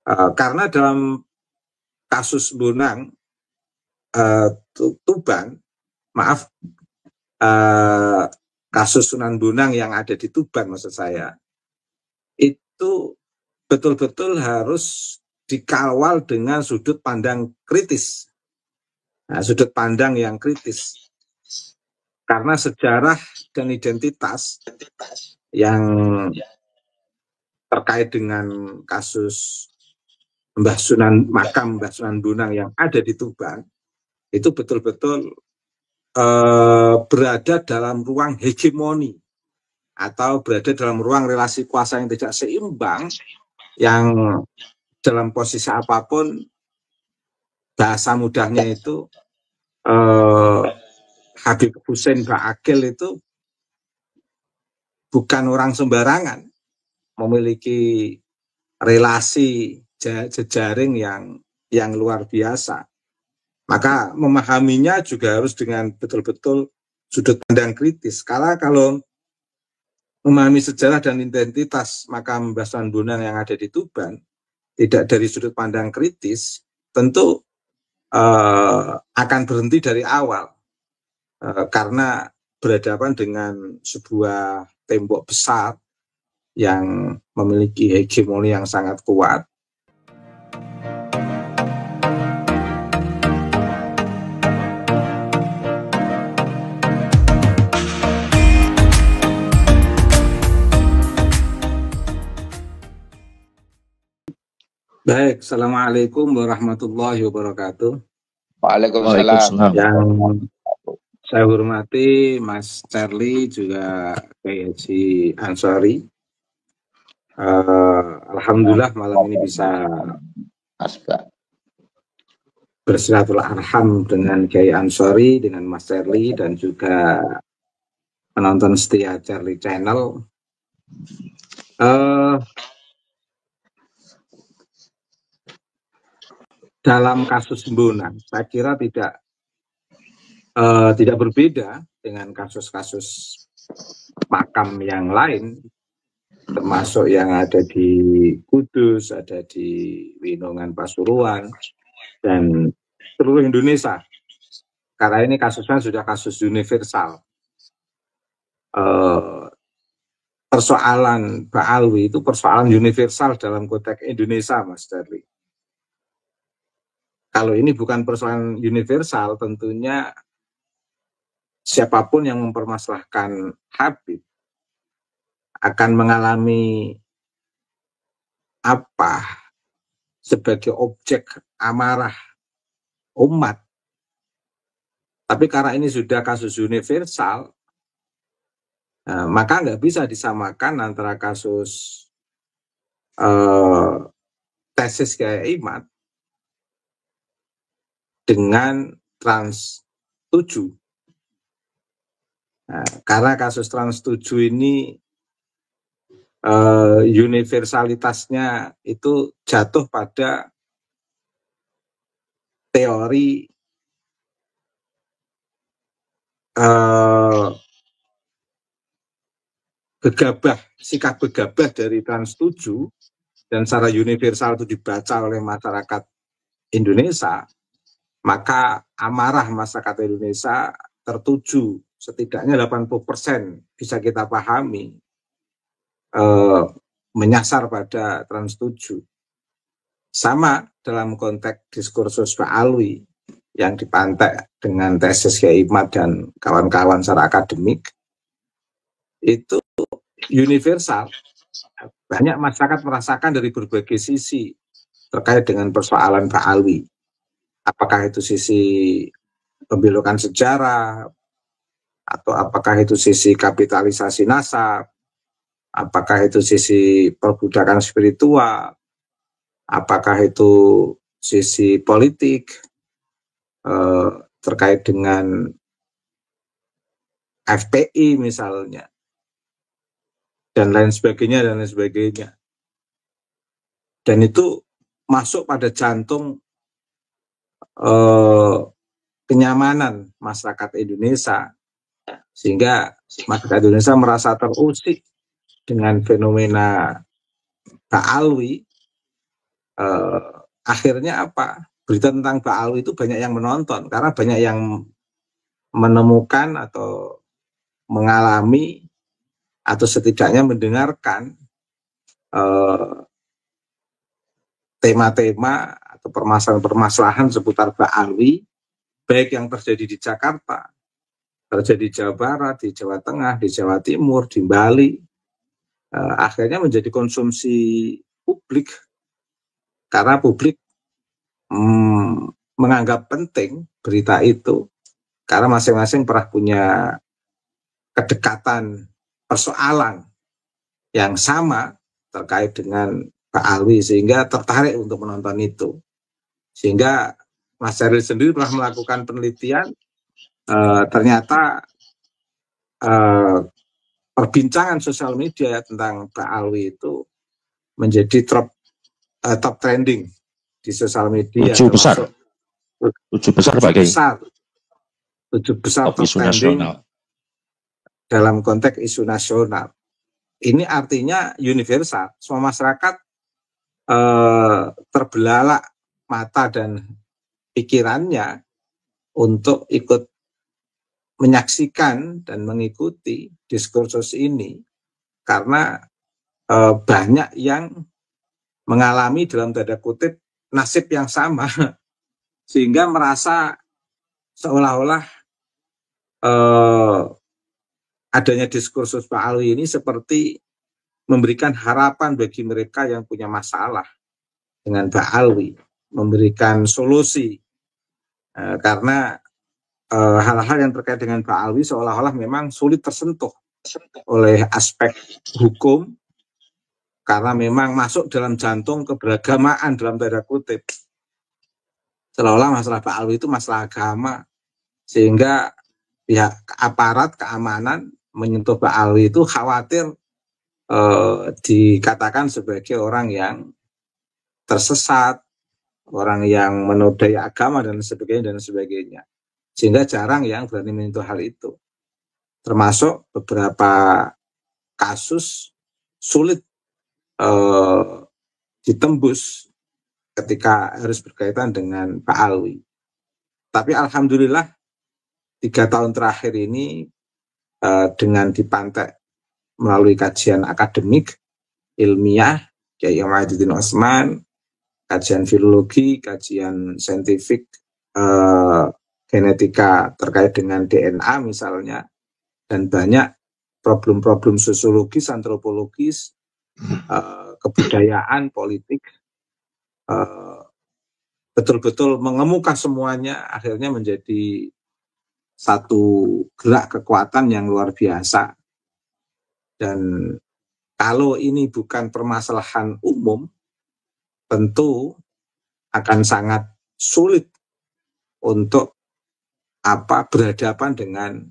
Karena dalam kasus Bonang Tuban, maaf, kasus Sunan Bonang yang ada di Tuban maksud saya, itu betul-betul harus dikawal dengan sudut pandang kritis. Nah, sudut pandang yang kritis. Karena sejarah dan identitas yang terkait dengan kasus makam Mbah Sunan Bonang yang ada di Tuban, itu betul-betul berada dalam ruang hegemoni atau berada dalam ruang relasi kuasa yang tidak seimbang, yang dalam posisi apapun, bahasa mudahnya itu, Habib Hussein Ba'akil itu bukan orang sembarangan, memiliki relasi jejaring yang luar biasa. Maka memahaminya juga harus dengan betul-betul sudut pandang kritis. Karena kalau memahami sejarah dan identitas makam Mbah Sunan Bonang yang ada di Tuban tidak dari sudut pandang kritis, tentu akan berhenti dari awal, karena berhadapan dengan sebuah tembok besar yang memiliki hegemoni yang sangat kuat. Baik, Assalamualaikum warahmatullahi wabarakatuh. Waalaikumsalam. Yang saya hormati Mas Charlie, juga Kiai Haji Ansori. Alhamdulillah malam ini bisa bersilaturahim dengan Kiai Ansori, dengan Mas Charlie, dan juga penonton setia Charlie Channel. Dalam kasus Bonang, saya kira tidak berbeda dengan kasus-kasus makam yang lain, termasuk yang ada di Kudus, ada di Winongan Pasuruan, dan seluruh Indonesia. Karena ini kasusnya sudah kasus universal. Persoalan Ba'alwi itu persoalan universal dalam konteks Indonesia, Mas Darli. Kalau ini bukan persoalan universal, tentunya siapapun yang mempermasalahkan Habib akan mengalami apa sebagai objek amarah umat. Tapi karena ini sudah kasus universal, maka nggak bisa disamakan antara kasus tesis Kiai Imat dengan Trans 7. Karena kasus Trans 7 ini universalitasnya itu jatuh pada teori sikap gegabah dari Trans 7, dan secara universal itu dibaca oleh masyarakat Indonesia, maka amarah masyarakat Indonesia tertuju setidaknya 80% bisa kita pahami menyasar pada Trans 7. Sama dalam konteks diskursus Ba'alwi yang dipantek dengan tesis Kiai Imat dan kawan-kawan secara akademik, itu universal. Banyak masyarakat merasakan dari berbagai sisi terkait dengan persoalan Ba'alwi. Apakah itu sisi pembelokan sejarah, atau apakah itu sisi kapitalisasi nasab, apakah itu sisi perbudakan spiritual, apakah itu sisi politik terkait dengan FPI misalnya, dan lain sebagainya, dan lain sebagainya. Dan itu masuk pada jantung kenyamanan masyarakat Indonesia, sehingga masyarakat Indonesia merasa terusik dengan fenomena Ba'alwi, akhirnya apa? Berita tentang Mbak Alwi itu banyak yang menonton karena banyak yang menemukan atau mengalami atau setidaknya mendengarkan tema-tema atau permasalahan-permasalahan seputar Mbak Alwi, baik yang terjadi di Jakarta, terjadi di Jawa Barat, di Jawa Tengah, di Jawa Timur, di Bali, akhirnya menjadi konsumsi publik karena publik menganggap penting berita itu karena masing-masing pernah punya kedekatan persoalan yang sama terkait dengan Pak Alwi sehingga tertarik untuk menonton itu. Sehingga Mas Sheryl sendiri pernah melakukan penelitian, ternyata perbincangan sosial media tentang Pak Alwi itu menjadi top trending di sosial media. 7 besar. 7 besar Pak Kiai. 7 besar top trending nasional. Dalam konteks isu nasional. Ini artinya universal. Semua masyarakat terbelalak mata dan pikirannya untuk ikut menyaksikan dan mengikuti diskursus ini karena banyak yang mengalami dalam tanda kutip nasib yang sama sehingga merasa seolah-olah adanya diskursus Pak Alwi ini seperti memberikan harapan bagi mereka yang punya masalah dengan Pak Alwi, memberikan solusi karena hal-hal yang terkait dengan Pak Alwi seolah-olah memang sulit tersentuh oleh aspek hukum karena memang masuk dalam jantung keberagamaan dalam tanda kutip. Seolah-olah masalah Pak Alwi itu masalah agama sehingga pihak aparat keamanan menyentuh Pak Alwi itu khawatir dikatakan sebagai orang yang tersesat, orang yang menodai agama dan sebagainya. Sehingga jarang yang berani menyentuh hal itu. Termasuk beberapa kasus sulit ditembus ketika harus berkaitan dengan Pak Alwi. Tapi alhamdulillah 3 tahun terakhir ini dengan dipantek melalui kajian akademik, ilmiah, Kiai Imaduddin Utsman, kajian filologi, kajian saintifik, genetika terkait dengan DNA misalnya, dan banyak problem-problem sosiologis, antropologis, kebudayaan, politik, betul-betul mengemuka semuanya, akhirnya menjadi satu gerak kekuatan yang luar biasa. Dan kalau ini bukan permasalahan umum, tentu akan sangat sulit untuk berhadapan dengan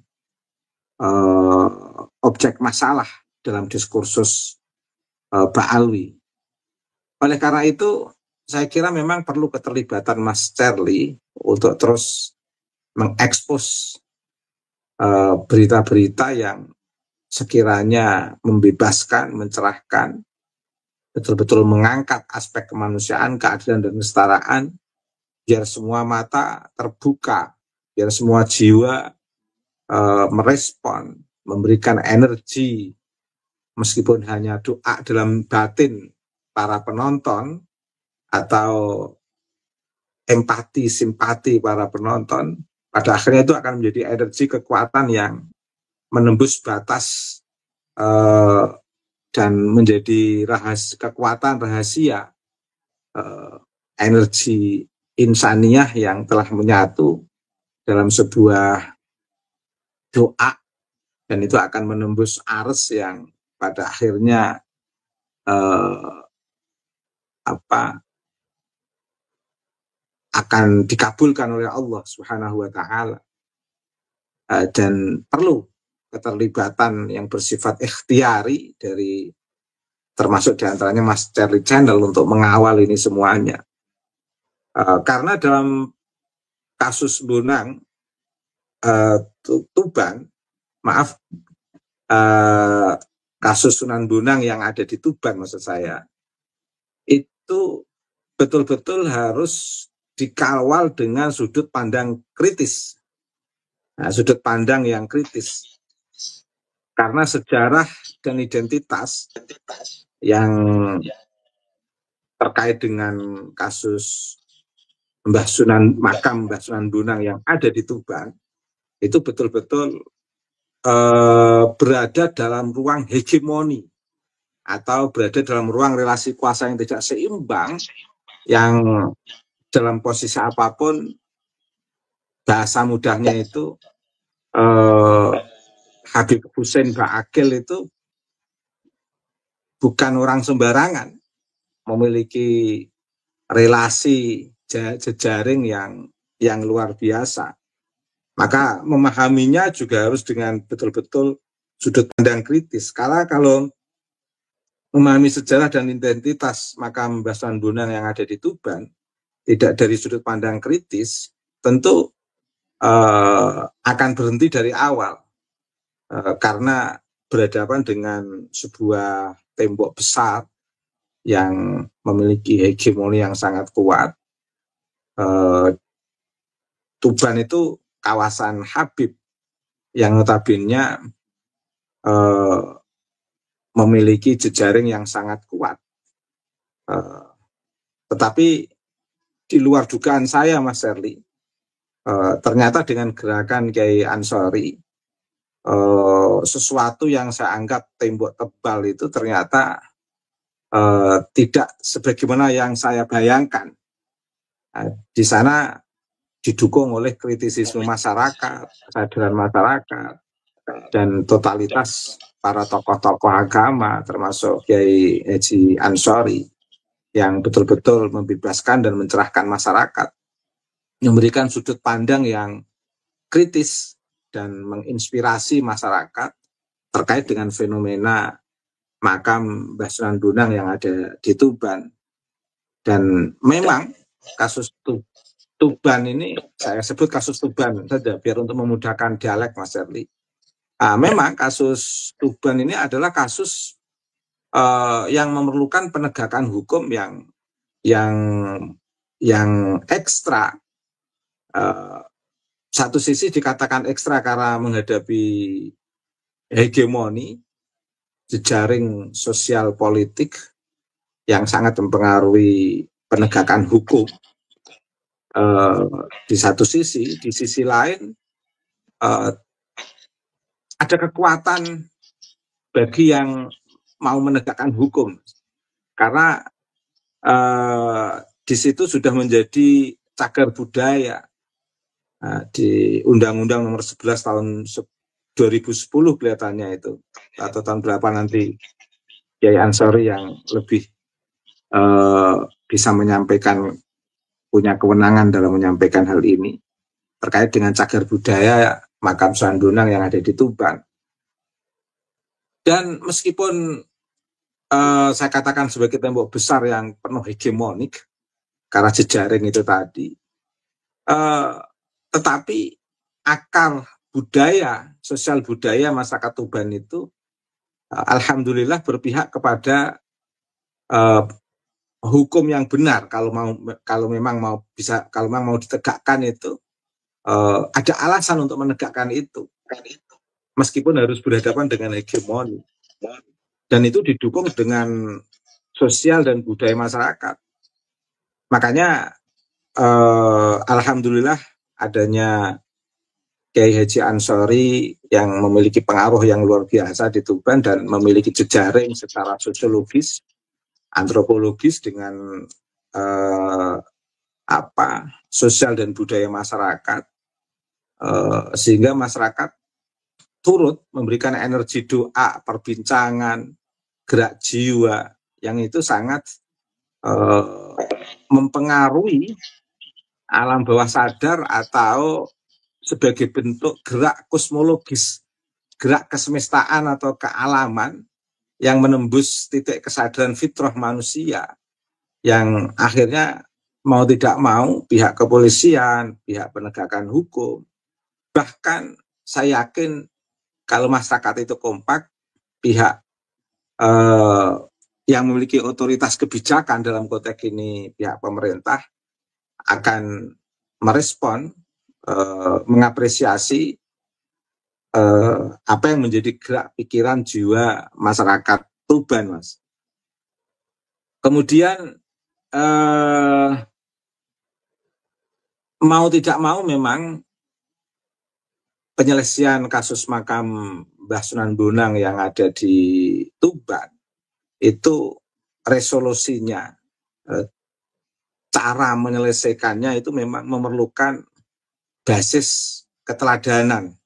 objek masalah dalam diskursus Pak Alwi. Oleh karena itu, saya kira memang perlu keterlibatan Mas Cherly untuk terus mengekspos berita-berita yang sekiranya membebaskan, mencerahkan, betul-betul mengangkat aspek kemanusiaan, keadilan dan kesetaraan, biar semua mata terbuka, biar semua jiwa merespon, memberikan energi, meskipun hanya doa dalam batin para penonton atau empati, simpati para penonton, pada akhirnya itu akan menjadi energi kekuatan yang menembus batas dan menjadi kekuatan rahasia energi insaniah yang telah menyatu dalam sebuah doa, dan itu akan menembus arus yang pada akhirnya akan dikabulkan oleh Allah Subhanahu wa Ta'ala. Dan perlu keterlibatan yang bersifat ikhtiari dari termasuk diantaranya Mas Cherly Channel untuk mengawal ini semuanya. Karena dalam kasus Bonang Tuban, kasus Sunan Bonang yang ada di Tuban maksud saya, itu betul-betul harus dikawal dengan sudut pandang kritis. Nah, sudut pandang yang kritis. Karena sejarah dan identitas yang terkait dengan kasus makam Mbah Sunan Bonang yang ada di Tuban, itu betul-betul berada dalam ruang hegemoni atau berada dalam ruang relasi kuasa yang tidak seimbang, yang dalam posisi apapun bahasa mudahnya itu Habib Hussein Ba'akil itu bukan orang sembarangan, memiliki relasi jejaring yang luar biasa. Maka memahaminya juga harus dengan betul-betul sudut pandang kritis. Kalau memahami sejarah dan identitas makam Mbah Sunan Bonang yang ada di Tuban tidak dari sudut pandang kritis, tentu akan berhenti dari awal, karena berhadapan dengan sebuah tembok besar yang memiliki hegemoni yang sangat kuat. Tuban itu kawasan Habib yang notabene memiliki jejaring yang sangat kuat. Tetapi di luar dugaan saya, Mas Serli, ternyata dengan gerakan Kiai Ansori, sesuatu yang saya anggap tembok tebal itu ternyata tidak sebagaimana yang saya bayangkan. Di sana didukung oleh kritisisme masyarakat, kesadaran masyarakat, dan totalitas para tokoh-tokoh agama termasuk Kiai Haji Ansori yang betul-betul membebaskan dan mencerahkan masyarakat, memberikan sudut pandang yang kritis dan menginspirasi masyarakat terkait dengan fenomena makam Mbah Sunan Bonang yang ada di Tuban. Dan memang kasus Tuban ini, saya sebut kasus Tuban saja biar untuk memudahkan dialek, Mas Serli. Memang kasus Tuban ini adalah kasus yang memerlukan penegakan hukum yang ekstra. Satu sisi dikatakan ekstra karena menghadapi hegemoni jejaring sosial politik yang sangat mempengaruhi penegakan hukum. Di satu sisi, di sisi lain ada kekuatan bagi yang mau menegakkan hukum, karena di situ sudah menjadi cagar budaya. Di Undang-Undang Nomor 11 tahun 2010 kelihatannya itu, atau tahun berapa nanti Kiai Ansori yang lebih bisa menyampaikan, punya kewenangan dalam menyampaikan hal ini terkait dengan cagar budaya makam Sunan Bonang yang ada di Tuban. Dan meskipun saya katakan sebagai tembok besar yang penuh hegemonik karena jejaring itu tadi, tetapi akar budaya, sosial budaya masyarakat Tuban itu alhamdulillah berpihak kepada hukum yang benar. Kalau memang mau ditegakkan itu, ada alasan untuk menegakkan itu, meskipun harus berhadapan dengan hegemoni, dan itu didukung dengan sosial dan budaya masyarakat. Makanya alhamdulillah adanya Kiai Haji Ansori yang memiliki pengaruh yang luar biasa di Tuban dan memiliki jejaring secara sosiologis, antropologis dengan sosial dan budaya masyarakat, sehingga masyarakat turut memberikan energi doa, perbincangan, gerak jiwa yang itu sangat mempengaruhi alam bawah sadar atau sebagai bentuk gerak kosmologis, gerak kesemestaan atau kealaman yang menembus titik kesadaran fitrah manusia, yang akhirnya mau tidak mau pihak kepolisian, pihak penegakan hukum, bahkan saya yakin kalau masyarakat itu kompak, pihak yang memiliki otoritas kebijakan dalam konteks ini pihak pemerintah akan merespon, mengapresiasi apa yang menjadi gerak pikiran jiwa masyarakat Tuban, Mas. Kemudian mau tidak mau memang penyelesaian kasus makam Mbah Sunan Bonang yang ada di Tuban itu resolusinya, cara menyelesaikannya itu memang memerlukan basis keteladanan,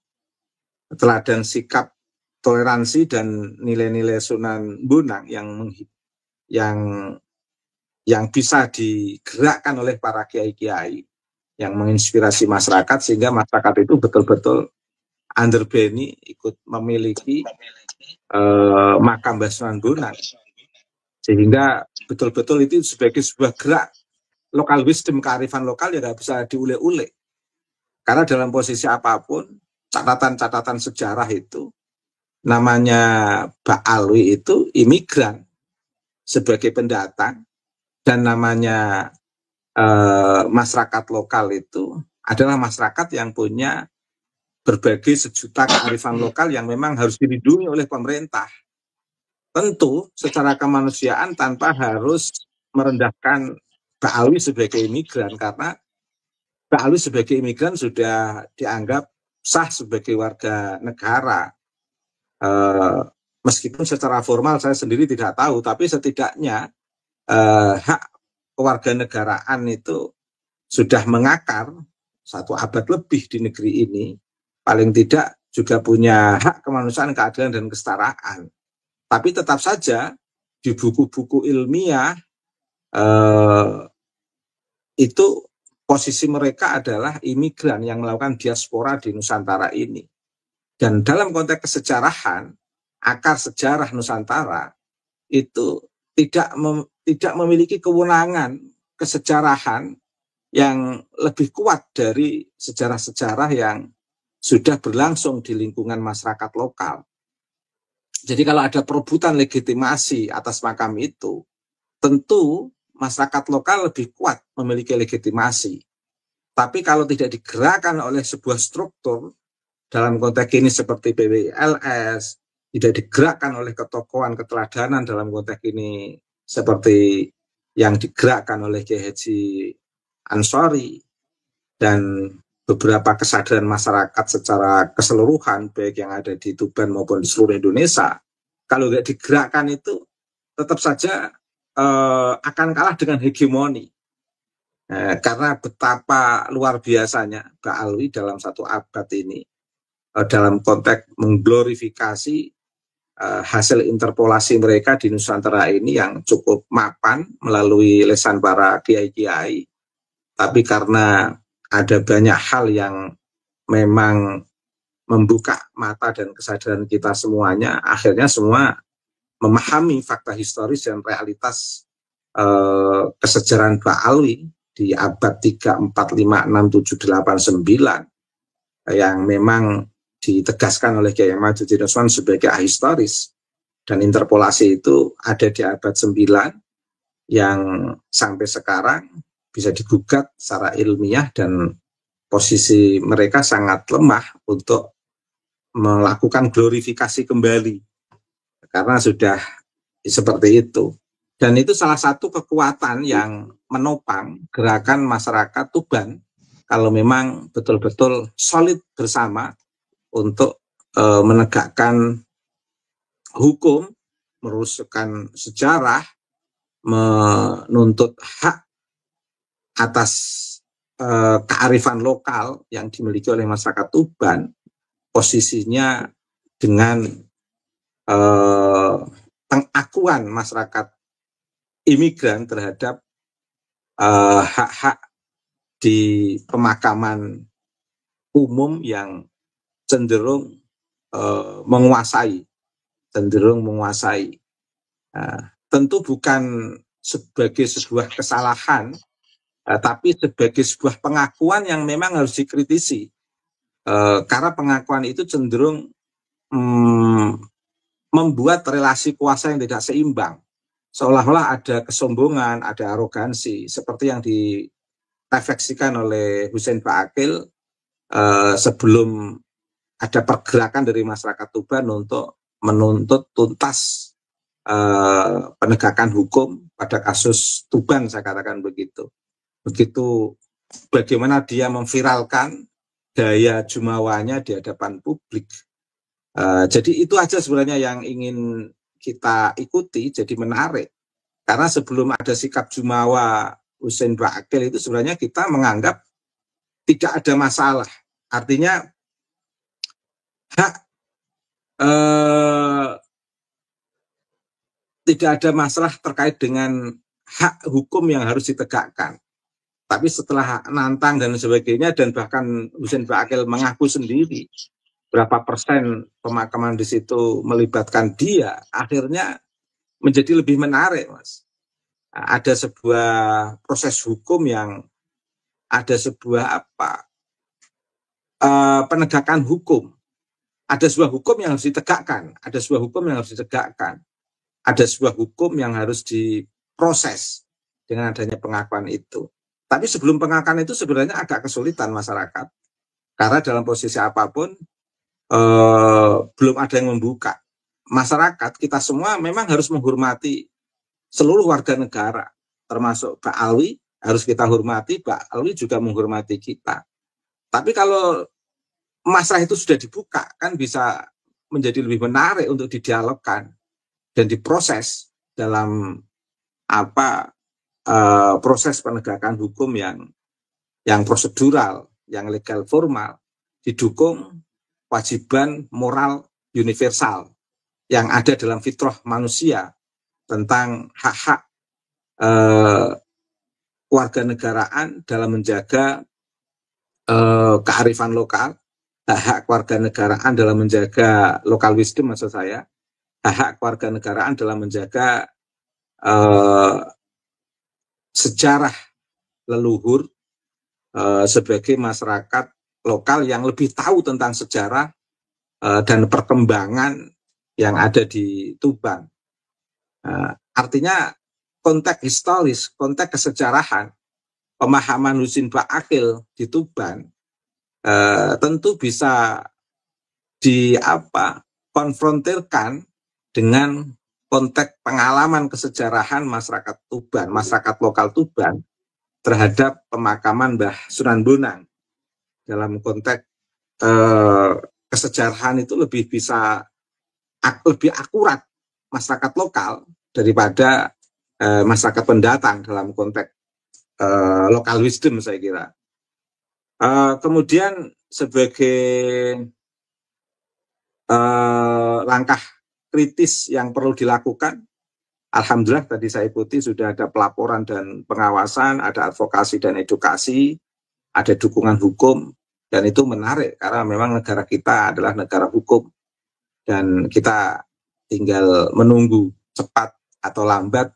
teladan sikap, toleransi dan nilai-nilai Sunan Bonang yang bisa digerakkan oleh para kiai-kiai yang menginspirasi masyarakat sehingga masyarakat itu betul-betul underbeni ikut memiliki makam Mbah Sunan Bonang, sehingga betul-betul itu sebagai sebuah gerak lokal wisdom, kearifan lokal yang nggak bisa diule-ule, karena dalam posisi apapun catatan-catatan sejarah itu namanya Mbak Alwi itu imigran sebagai pendatang, dan namanya masyarakat lokal itu adalah masyarakat yang punya berbagai sejuta kearifan lokal yang memang harus dilindungi oleh pemerintah. Tentu secara kemanusiaan tanpa harus merendahkan Mbak Alwi sebagai imigran, karena Mbak Alwi sebagai imigran sudah dianggap sah sebagai warga negara. Meskipun secara formal saya sendiri tidak tahu, tapi setidaknya hak kewarganegaraan itu sudah mengakar 1 abad lebih di negeri ini. Paling tidak juga punya hak kemanusiaan, keadilan, dan kesetaraan. Tapi tetap saja di buku-buku ilmiah itu posisi mereka adalah imigran yang melakukan diaspora di Nusantara ini. Dan dalam konteks kesejarahan, akar sejarah Nusantara itu tidak memiliki kewenangan kesejarahan yang lebih kuat dari sejarah-sejarah yang sudah berlangsung di lingkungan masyarakat lokal. Jadi kalau ada perebutan legitimasi atas makam itu, tentu masyarakat lokal lebih kuat memiliki legitimasi. Tapi kalau tidak digerakkan oleh sebuah struktur, dalam konteks ini seperti PWLS, tidak digerakkan oleh ketokohan keteladanan dalam konteks ini seperti yang digerakkan oleh Kiai Haji Ansori, dan beberapa kesadaran masyarakat secara keseluruhan, baik yang ada di Tuban maupun di seluruh Indonesia, kalau tidak digerakkan itu tetap saja akan kalah dengan hegemoni. Karena betapa luar biasanya Mbak Alwi dalam 1 abad ini dalam konteks mengglorifikasi hasil interpolasi mereka di Nusantara ini yang cukup mapan melalui lesan para kiai-kiai. Tapi karena ada banyak hal yang memang membuka mata dan kesadaran kita semuanya, akhirnya semua memahami fakta historis dan realitas kesejarahan Mbak Alwi di abad 3, 4, 5, 6, 7, 8, 9 yang memang ditegaskan oleh Kiai Majuddin Usman sebagai ahistoris, dan interpolasi itu ada di abad 9 yang sampai sekarang bisa digugat secara ilmiah, dan posisi mereka sangat lemah untuk melakukan glorifikasi kembali karena sudah seperti itu. Dan itu salah satu kekuatan yang menopang gerakan masyarakat Tuban kalau memang betul-betul solid bersama untuk menegakkan hukum, meluruskan sejarah, menuntut hak atas kearifan lokal yang dimiliki oleh masyarakat Tuban, posisinya dengan pengakuan masyarakat imigran terhadap hak-hak di pemakaman umum yang cenderung menguasai. Tentu bukan sebagai sebuah kesalahan, tapi sebagai sebuah pengakuan yang memang harus dikritisi, karena pengakuan itu cenderung membuat relasi kuasa yang tidak seimbang, seolah-olah ada kesombongan, ada arogansi, seperti yang direfleksikan oleh Husein Ba'akil sebelum ada pergerakan dari masyarakat Tuban untuk menuntut tuntas penegakan hukum pada kasus Tuban, saya katakan begitu. Begitu bagaimana dia memviralkan gaya jumawanya di hadapan publik. Jadi itu aja sebenarnya yang ingin kita ikuti, jadi menarik. Karena sebelum ada sikap jumawa Husein Ba'akil itu sebenarnya kita menganggap tidak ada masalah. Artinya hak tidak ada masalah terkait dengan hak hukum yang harus ditegakkan. Tapi setelah nantang dan sebagainya, dan bahkan Husein Ba'akil mengaku sendiri berapa persen pemakaman di situ melibatkan dia, akhirnya menjadi lebih menarik, Mas. Ada sebuah proses hukum yang ada sebuah penegakan hukum. Ada sebuah hukum yang harus ditegakkan, ada sebuah hukum yang harus ditegakkan, ada sebuah hukum yang harus diproses dengan adanya pengakuan itu. Tapi sebelum pengakuan itu sebenarnya agak kesulitan masyarakat, karena dalam posisi apapun belum ada yang membuka. Masyarakat kita semua memang harus menghormati seluruh warga negara, termasuk Pak Alwi harus kita hormati, Pak Alwi juga menghormati kita. Tapi kalau masalah itu sudah dibuka, kan bisa menjadi lebih menarik untuk didialogkan dan diproses dalam proses penegakan hukum yang prosedural, yang legal formal, didukung kewajiban moral universal yang ada dalam fitrah manusia tentang hak-hak kewarganegaraan dalam menjaga kearifan lokal, hak-hak kewarganegaraan dalam menjaga local wisdom, maksud saya, hak-hak kewarganegaraan dalam menjaga sejarah leluhur sebagai masyarakat lokal yang lebih tahu tentang sejarah dan perkembangan yang ada di Tuban. Artinya konteks historis, konteks kesejarahan, pemahaman Husein Ba'akil di Tuban tentu bisa konfrontirkan dengan konteks pengalaman kesejarahan masyarakat Tuban, masyarakat lokal Tuban terhadap pemakaman Mbah Sunan Bonang. Dalam konteks kesejarahan itu lebih akurat masyarakat lokal daripada masyarakat pendatang dalam konteks local wisdom, saya kira. Kemudian sebagai langkah kritis yang perlu dilakukan, alhamdulillah tadi saya ikuti sudah ada pelaporan dan pengawasan, ada advokasi dan edukasi, ada dukungan hukum, dan itu menarik karena memang negara kita adalah negara hukum dan kita tinggal menunggu cepat atau lambat,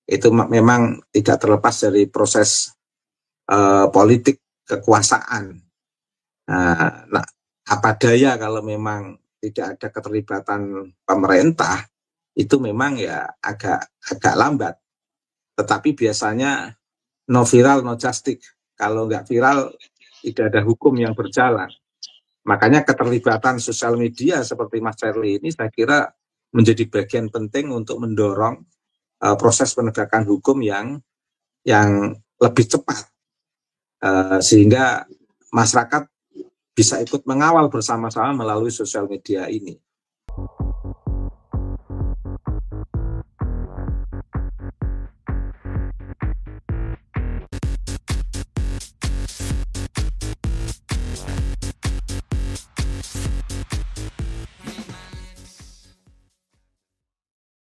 itu memang tidak terlepas dari proses politik kekuasaan. Nah, apa daya kalau memang tidak ada keterlibatan pemerintah, itu memang ya agak lambat. Tetapi biasanya no viral no justice. Kalau nggak viral tidak ada hukum yang berjalan. Makanya keterlibatan sosial media seperti Mas Charlie ini saya kira menjadi bagian penting untuk mendorong proses penegakan hukum yang lebih cepat, sehingga masyarakat bisa ikut mengawal bersama-sama melalui sosial media ini.